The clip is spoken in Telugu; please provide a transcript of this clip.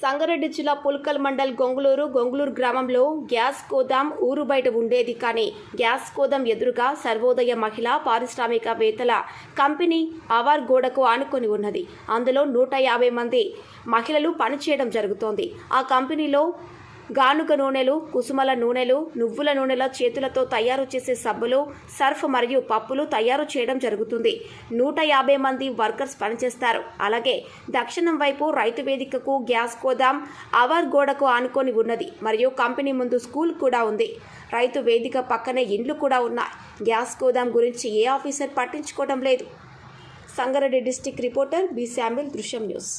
సంగారెడ్డి జిల్లా పుల్కల్ మండల్ గొంగులూరు గ్రామంలో గ్యాస్ గోదాం ఊరు బయట ఉండేది. కానీ గ్యాస్ గోదాం ఎదురుగా సర్వోదయ మహిళా పారిశ్రామికవేత్తల కంపెనీ అవార్ గోడకు ఆనుకొని ఉన్నది. అందులో 150 మంది మహిళలు పనిచేయడం జరుగుతోంది. ఆ కంపెనీలో గానుగ నూనెలు, కుసుమల నూనెలు, నువ్వుల నూనెల చేతులతో తయారు చేసే సబ్బులు, సర్ఫ్ మరియు పప్పులు తయారు చేయడం జరుగుతుంది. 150 మంది వర్కర్స్ పనిచేస్తారు. అలాగే దక్షిణం వైపు రైతు వేదికకు గ్యాస్ గోదాం అవార్ గోడకు ఆనుకొని ఉన్నది. మరియు కంపెనీ ముందు స్కూల్ కూడా ఉంది. రైతు వేదిక పక్కనే ఇండ్లు కూడా ఉన్నాయి. గ్యాస్ గోదాం గురించి ఏ ఆఫీసర్ పట్టించుకోవడం లేదు. Sangareddy district reporter B Samuel, Drishyam news.